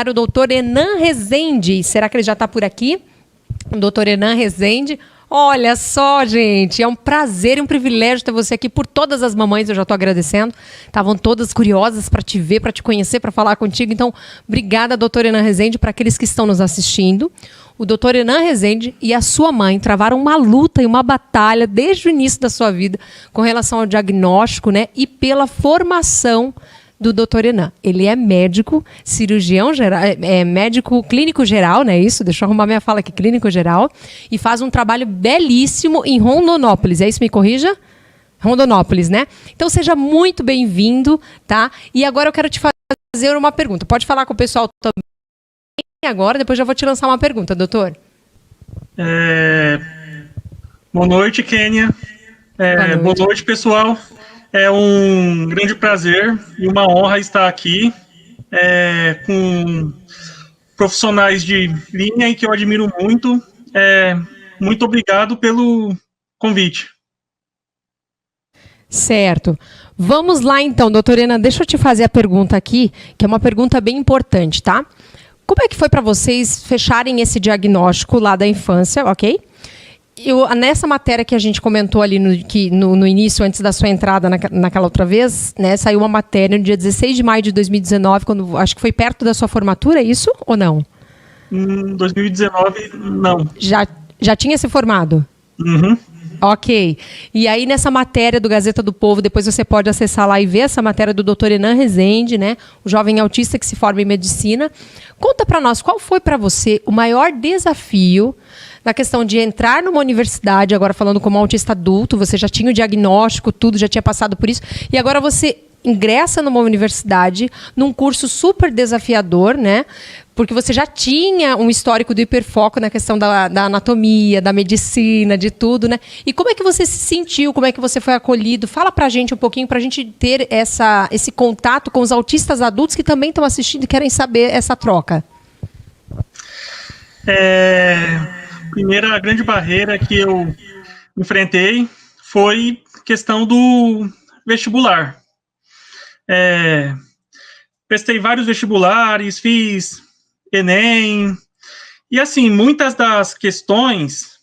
o doutor Enan Rezende. Será que ele já está por aqui? O doutor Enan Rezende. Olha só, gente, é um prazer e um privilégio ter você aqui. Por todas as mamães, eu já estou agradecendo. Estavam todas curiosas para te ver, para te conhecer, para falar contigo. Então, obrigada, doutor Enan Rezende, para aqueles que estão nos assistindo. O doutor Enan Rezende e a sua mãe travaram uma luta e uma batalha desde o início da sua vida com relação ao diagnóstico, né, e pela formação do doutor Enan. Ele é médico, cirurgião geral, médico clínico geral, né? Isso, deixa eu arrumar minha fala aqui, clínico geral, e faz um trabalho belíssimo em Rondonópolis. É isso, me corrija? Rondonópolis, né? Então seja muito bem-vindo, tá? E agora eu quero te fazer uma pergunta. Pode falar com o pessoal também agora, depois já vou te lançar uma pergunta, doutor. Boa noite, Kênia. Boa noite, pessoal. É um grande prazer e uma honra estar aqui com profissionais de linha e que eu admiro muito. Muito obrigado pelo convite. Certo. Vamos lá então, doutora Enan, deixa eu te fazer a pergunta aqui, que é uma pergunta bem importante, tá? Como é que foi para vocês fecharem esse diagnóstico lá da infância, ok? Nessa matéria que a gente comentou ali no início, antes da sua entrada naquela outra vez, né, saiu uma matéria no dia 16 de maio de 2019, quando, acho que foi perto da sua formatura, é isso ou não? 2019, não. Já tinha se formado? Uhum. Ok. E aí, nessa matéria do Gazeta do Povo, depois você pode acessar lá e ver essa matéria do Dr. Enan Rezende, né, o jovem autista que se forma em medicina. Conta para nós, qual foi para você o maior desafio na questão de entrar numa universidade, agora falando como autista adulto, você já tinha o diagnóstico, tudo, já tinha passado por isso, e agora você ingressa numa universidade, num curso super desafiador, né? Porque você já tinha um histórico do hiperfoco na questão da anatomia, da medicina, de tudo, né? E como é que você se sentiu? Como é que você foi acolhido? Fala pra gente um pouquinho, pra gente ter esse contato com os autistas adultos que também estão assistindo e querem saber essa troca. Primeira grande barreira que eu enfrentei foi questão do vestibular. Prestei vários vestibulares, fiz Enem, e assim, muitas das questões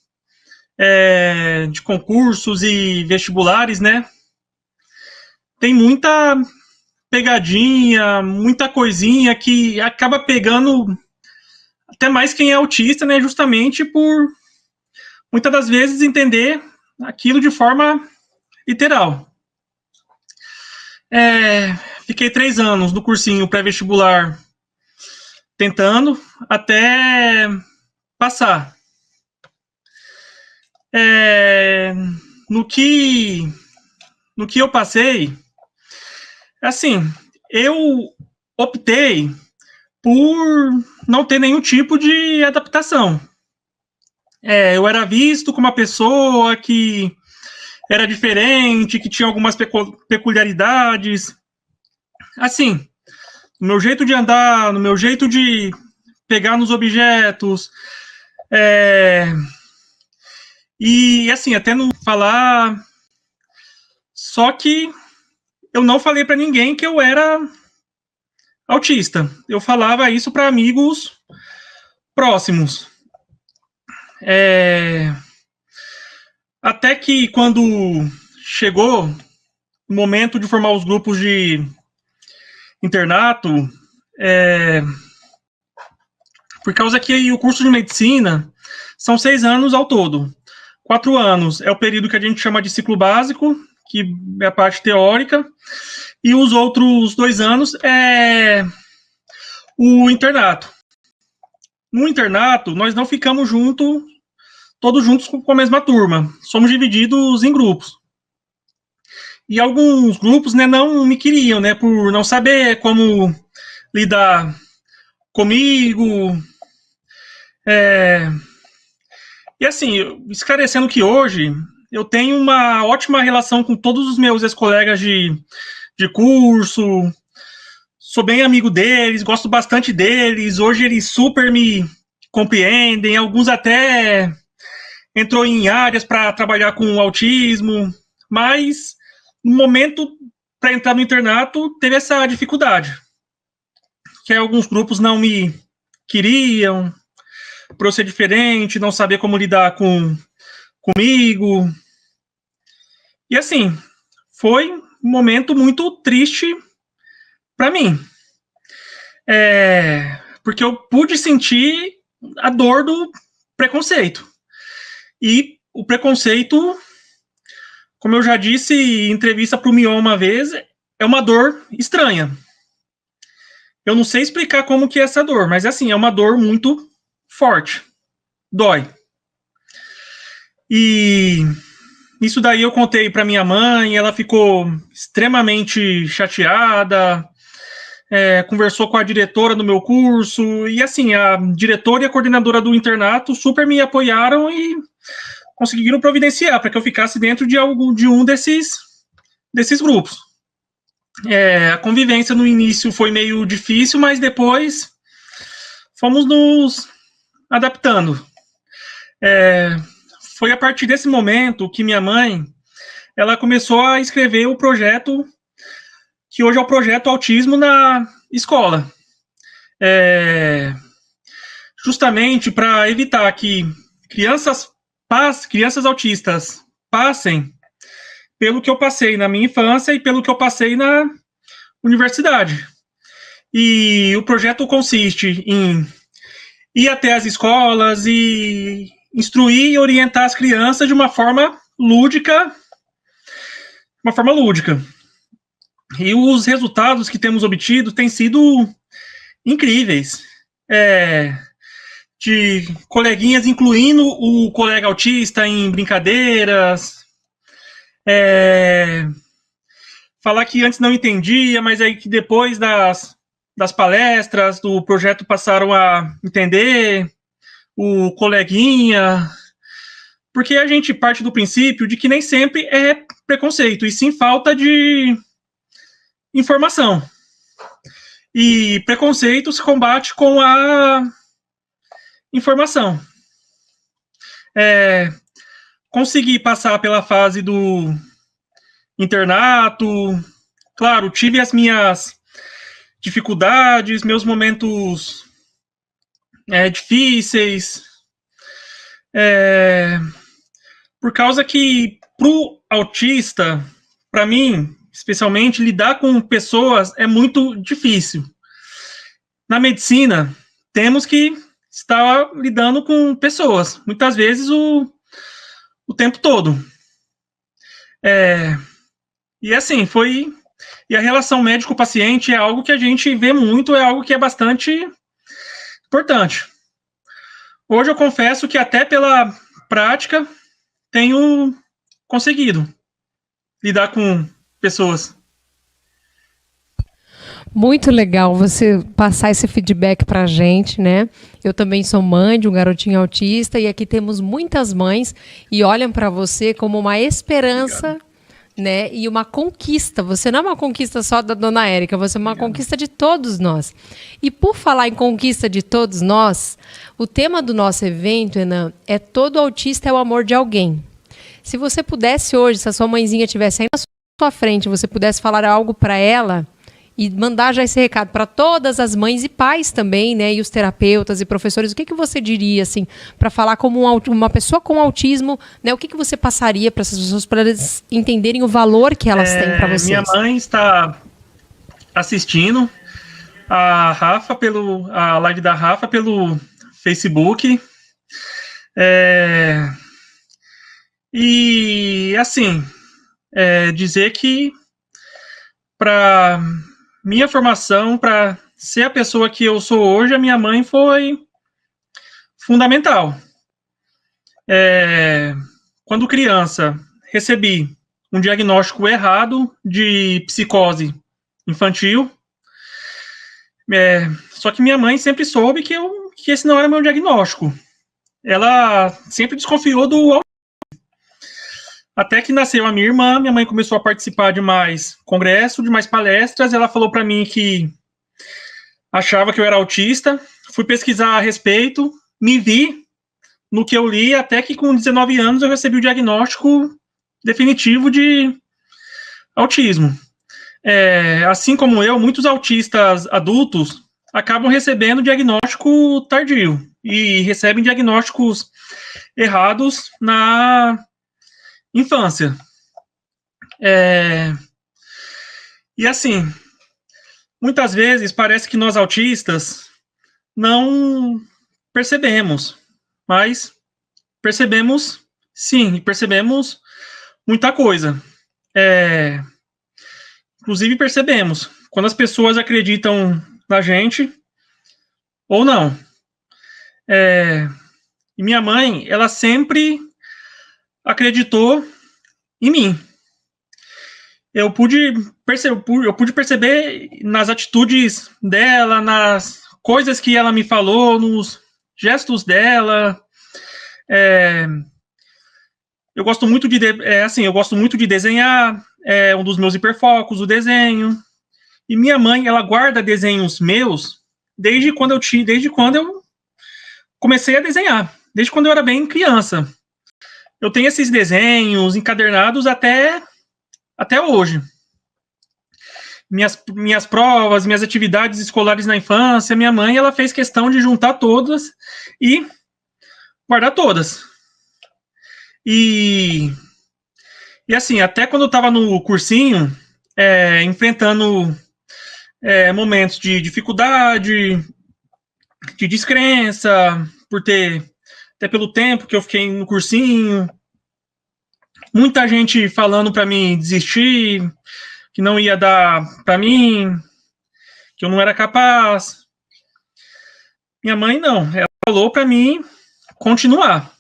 de concursos e vestibulares, né, tem muita pegadinha, muita coisinha que acaba pegando até mais quem é autista, né, justamente por, muitas das vezes, entender aquilo de forma literal. Fiquei 3 anos no cursinho pré-vestibular tentando até passar. No que eu passei, assim, eu optei por não ter nenhum tipo de adaptação. Eu era visto como uma pessoa que era diferente, que tinha algumas peculiaridades. Assim, no meu jeito de andar, no meu jeito de pegar nos objetos. E assim, até não falar. Só que eu não falei para ninguém que eu era autista. Eu falava isso para amigos próximos. Até que quando chegou o momento de formar os grupos de internato, por causa que o curso de medicina são 6 anos ao todo. 4 anos é o período que a gente chama de ciclo básico, que é a parte teórica, e os outros 2 anos é o internato. No internato, nós não ficamos todos juntos com a mesma turma. Somos divididos em grupos. E alguns grupos, né, não me queriam, né, por não saber como lidar comigo. E assim, esclarecendo que hoje eu tenho uma ótima relação com todos os meus ex-colegas de curso, sou bem amigo deles, gosto bastante deles, hoje eles super me compreendem, alguns até entrou em áreas para trabalhar com autismo, mas no momento para entrar no internato teve essa dificuldade, que alguns grupos não me queriam, por eu ser diferente, não saber como lidar comigo. E assim, foi um momento muito triste para mim. Porque eu pude sentir a dor do preconceito. E o preconceito, como eu já disse em entrevista para o Mion uma vez, é uma dor estranha. Eu não sei explicar como que é essa dor, mas assim, é uma dor muito forte. Dói. E isso daí eu contei para minha mãe, ela ficou extremamente chateada, conversou com a diretora do meu curso, e assim, a diretora e a coordenadora do internato super me apoiaram e conseguiram providenciar para que eu ficasse dentro de um desses grupos. A convivência no início foi meio difícil, mas depois fomos nos adaptando. Foi a partir desse momento que minha mãe ela começou a escrever o projeto, que hoje é o projeto Autismo na Escola. Justamente para evitar que crianças autistas passem pelo que eu passei na minha infância e pelo que eu passei na universidade. E o projeto consiste em ir até as escolas e instruir e orientar as crianças de uma forma lúdica. E os resultados que temos obtido têm sido incríveis. De coleguinhas incluindo o colega autista em brincadeiras, falar que antes não entendia, mas aí que depois das palestras do projeto passaram a entender o coleguinha, porque a gente parte do princípio de que nem sempre é preconceito, e sim falta de informação. E preconceito se combate com a informação. Consegui passar pela fase do internato. Claro, tive as minhas dificuldades, meus momentos difíceis. Por causa que, pro autista, para mim, especialmente, lidar com pessoas é muito difícil. Na medicina, temos que estar lidando com pessoas, muitas vezes o tempo todo. E assim, e a relação médico-paciente é algo que a gente vê muito, é algo que é bastante importante. Hoje eu confesso que até pela prática tenho conseguido lidar com pessoas. Muito legal você passar esse feedback pra gente, né? Eu também sou mãe de um garotinho autista e aqui temos muitas mães e olham para você como uma esperança, né? E uma conquista. Você não é uma conquista só da dona Érica, você é uma conquista de todos nós. E por falar em conquista de todos nós, o tema do nosso evento, Enan, é todo autista é o amor de alguém. Se você pudesse hoje, se a sua mãezinha estivesse aí na sua frente, você pudesse falar algo para ela e mandar já esse recado para todas as mães e pais também, né, e os terapeutas e professores, o que você diria, assim, para falar como uma pessoa com autismo, né, o que você passaria para essas pessoas, para eles entenderem o valor que elas têm para vocês? Minha mãe está assistindo a live da Rafa pelo Facebook, e assim, dizer que para minha formação, para ser a pessoa que eu sou hoje, a minha mãe foi fundamental. Quando criança, recebi um diagnóstico errado de psicose infantil. Só que minha mãe sempre soube que esse não era meu diagnóstico. Ela sempre desconfiou do autismo. Até que nasceu a minha irmã, minha mãe começou a participar de mais congressos, de mais palestras. Ela falou para mim que achava que eu era autista. Fui pesquisar a respeito, me vi no que eu li, até que com 19 anos eu recebi o diagnóstico definitivo de autismo. Assim como eu, muitos autistas adultos acabam recebendo diagnóstico tardio e recebem diagnósticos errados na infância. E assim, muitas vezes parece que nós autistas não percebemos, mas percebemos sim, e percebemos muita coisa. Inclusive percebemos quando as pessoas acreditam na gente ou não. E minha mãe, ela sempre acreditou em mim. Eu pude perceber nas atitudes dela, nas coisas que ela me falou, nos gestos dela. Eu gosto muito de desenhar, um dos meus hiperfocos, o desenho. E minha mãe, ela guarda desenhos meus desde quando eu comecei a desenhar, desde quando eu era bem criança. Eu tenho esses desenhos encadernados até hoje. Minhas provas, minhas atividades escolares na infância, minha mãe, ela fez questão de juntar todas e guardar todas. E assim, até quando eu estava no cursinho, enfrentando momentos de dificuldade, de descrença, até pelo tempo que eu fiquei no cursinho, muita gente falando para mim desistir, que não ia dar para mim, que eu não era capaz. Minha mãe não, ela falou para mim continuar,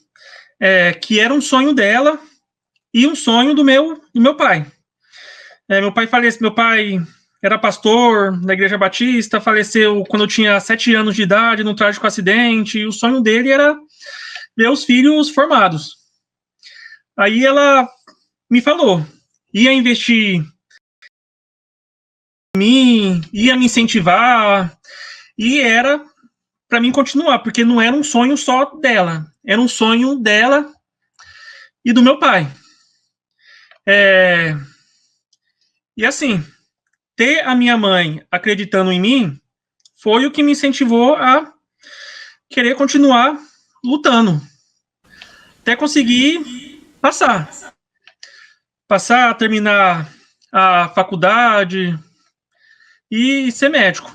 que era um sonho dela e um sonho do meu pai. Meu pai era pastor na Igreja Batista, faleceu quando eu tinha 7 anos de idade, num trágico acidente, e o sonho dele era ver os filhos formados. Aí ela me falou, ia investir em mim, ia me incentivar, e era para mim continuar, porque não era um sonho só dela, era um sonho dela e do meu pai. E assim, ter a minha mãe acreditando em mim foi o que me incentivou a querer continuar lutando, até conseguir passar, terminar a faculdade e ser médico.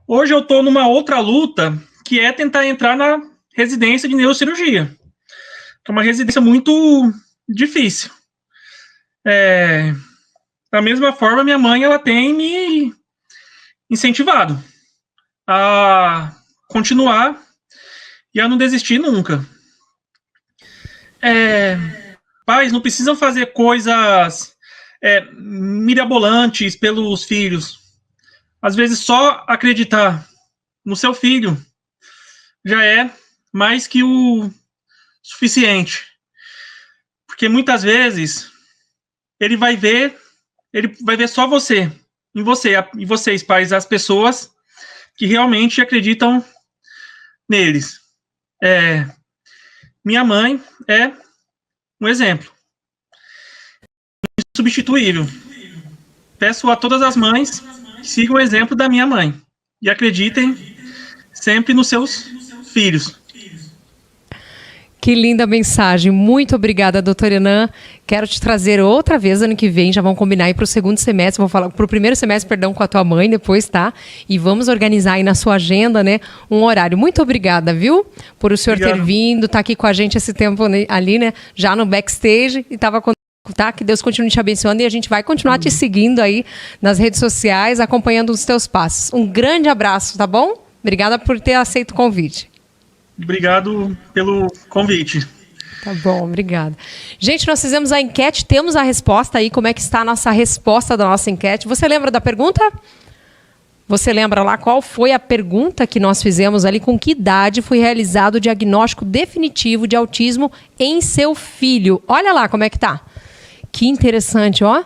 Hoje eu estou numa outra luta, que é tentar entrar na residência de neurocirurgia, que é uma residência muito difícil. Da mesma forma, minha mãe, ela tem me incentivado a continuar e a não desistir nunca. Pais não precisam fazer coisas mirabolantes pelos filhos. Às vezes, só acreditar no seu filho já é mais que o suficiente. Porque muitas vezes ele vai ver só você, e vocês, pais, as pessoas que realmente acreditam neles. Minha mãe é um exemplo insubstituível. Peço a todas as mães que sigam o exemplo da minha mãe e acreditem sempre nos seus filhos. Que linda mensagem. Muito obrigada, doutora Enan. Quero te trazer outra vez ano que vem. Já vamos combinar aí para o segundo semestre. Vou falar para o primeiro semestre, perdão, com a tua mãe depois, tá? E vamos organizar aí na sua agenda, né, um horário. Muito obrigada, viu? Por o senhor ter vindo, tá aqui com a gente esse tempo ali, né? Já no backstage e estava com. Tá? Que Deus continue te abençoando e a gente vai continuar te seguindo aí nas redes sociais, acompanhando os teus passos. Um grande abraço, tá bom? Obrigada por ter aceito o convite. Obrigado pelo convite. Tá bom, obrigada. Gente, nós fizemos a enquete, temos a resposta aí, como é que está a nossa resposta da nossa enquete. Você lembra da pergunta? Você lembra lá qual foi a pergunta que nós fizemos ali? Com que idade foi realizado o diagnóstico definitivo de autismo em seu filho? Olha lá como é que tá. Que interessante, ó.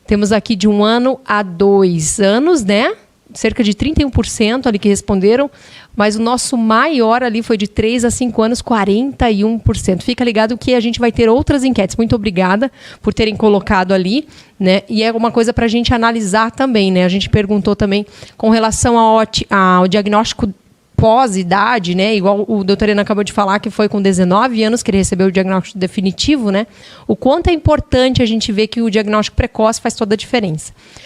Temos aqui de 1 ano a 2 anos, né? cerca de 31% ali que responderam, mas o nosso maior ali foi de 3 a 5 anos, 41%. Fica ligado que a gente vai ter outras enquetes. Muito obrigada por terem colocado ali, né? E é uma coisa para a gente analisar também, né? A gente perguntou também com relação ao diagnóstico pós-idade, né? Igual o doutor Enan acabou de falar, que foi com 19 anos que ele recebeu o diagnóstico definitivo, né? O quanto é importante a gente ver que o diagnóstico precoce faz toda a diferença.